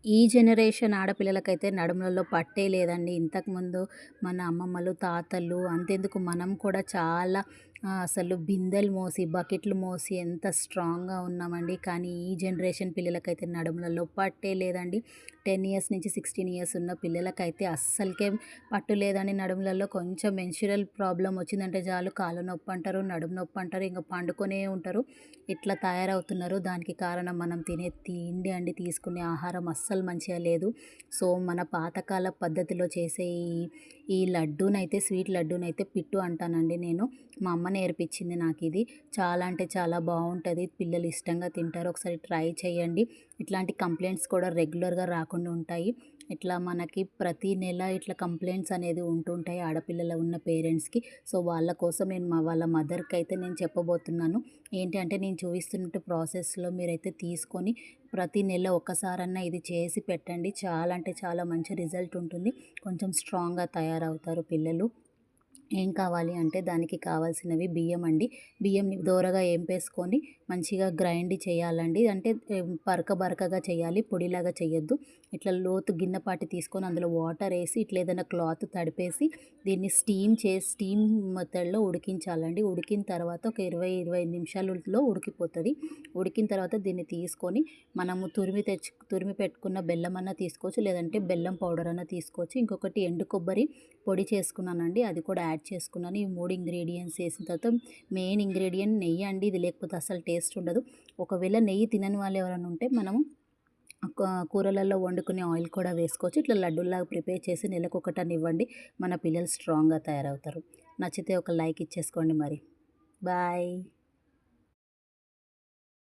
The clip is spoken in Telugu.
ఈ జనరేషన్ ఆడపిల్లలకైతే నడుములలో పట్టే లేదండి. ఇంతకుముందు మన అమ్మమ్మలు, తాతలు అంతెందుకు మనం కూడా చాలా అసలు బిందెలు మోసి, బకెట్లు మోసి ఎంత స్ట్రాంగ్‌గా ఉన్నామండి. కానీ ఈ జనరేషన్ పిల్లలకైతే నడుములలో పట్టే లేదండి. 10 ఇయర్స్ నుంచి 16 ఇయర్స్ ఉన్న పిల్లలకైతే అస్సలకే పట్టు లేదండి నడుములలో. కొంచెం మెన్స్ట్రుయల్ ప్రాబ్లమ్ వచ్చిందంటే చాలు కాళ్ళు నొప్పంటారు, నడుము నొప్పంటారు, ఇంక పండుకొనే ఉంటారు. ఇట్లా తయారవుతున్నారు. దానికి కారణం మనం తినే తిండి అండి. తీసుకునే ఆహారం అస్సలు మంచిగా లేదు. సో, మన పాతకాల పద్ధతిలో చేసే ఈ లడ్డూనైతే స్వీట్ లడ్డూనైతే పిట్టు అంటానండి నేను. మా అమ్మ నేర్పించింది నాకిది. చాలా అంటే చాలా బావుంటది. పిల్లలు ఇష్టంగా తింటారు. ఒకసారి ట్రై చేయండి. ఇట్లాంటి కంప్లెయింట్స్ కూడా రెగ్యులర్‌గా రాకుండా ఉంటాయి. ఇట్లా మనకి ప్రతి నెల ఇట్లా కంప్లెయింట్స్ అనేది ఉంటుంటాయి ఆడపిల్లలు ఉన్న పేరెంట్స్‌కి. సో, వాళ్ళ కోసం నేను వాళ్ళ మదర్‌కైతే నేను చెప్పబోతున్నాను. ఏంటి అంటే నేను చూపిస్తున్నట్టు ప్రాసెస్‌లో మీరైతే తీసుకొని ప్రతి నెల ఒక్కసారన్నా ఇది చేసి పెట్టండి. చాలా అంటే చాలా మంచి రిజల్ట్ ఉంటుంది. కొంచెం స్ట్రాంగ్‌గా తయారవుతారు పిల్లలు. ఏం కావాలి అంటే దానికి కావాల్సినవి బియ్యం అండి. బియ్యంని దోరగా ఏంపేసుకొని మంచిగా గ్రైండ్ చేయాలండి. అంటే బరకగా చేయాలి. పొడిలాగా చేయొద్దు. ఇట్లా లోతు గిన్నెపాటి తీసుకొని అందులో వాటర్ ఏసి ఇట్లా ఏదైనా క్లాత్ తడిపేసి దీన్ని స్టీమ్ మెథడ్‌లో ఉడికించాలండి. ఉడికిన తర్వాత ఒక 25 నిమిషాలలో ఉడికిపోతది. ఉడికిన తర్వాత దీన్ని తీసుకొని మనము తురిమి పెట్టుకున్న బెల్లమన్నా తీసుకోవచ్చు. లేదంటే బెల్లం పౌడర్ అన్నా తీసుకోవచ్చు. ఇంకొకటి ఎండు కొబ్బరి పొడి చేసుకున్నానండి. అది కూడా యాడ్ చేసుకున్నాను. ఈ 3 ఇంగ్రీడియెంట్స్ ఏసిన తర్వాత మెయిన్ ఇంగ్రీడియెంట్ నెయ్యి అండి. ఇది లేకపోతే అస్సలు టేస్ట్ ఉండదు. ఒకవేళ నెయ్యి తినని వాళ్ళు ఎవరైనా ఉంటే మనము కూరలలో వండుకునే ఆయిల్ కూడా వేసుకోవచ్చు. ఇట్లా లడ్డూల్లాగా ప్రిపేర్ చేసి నెలకొకటని ఇవ్వండి. మన పిల్లలు స్ట్రాంగ్‌గా తయారవుతారు. నచ్చితే ఒక లైక్ ఇచ్చేసుకోండి మరి. బాయ్.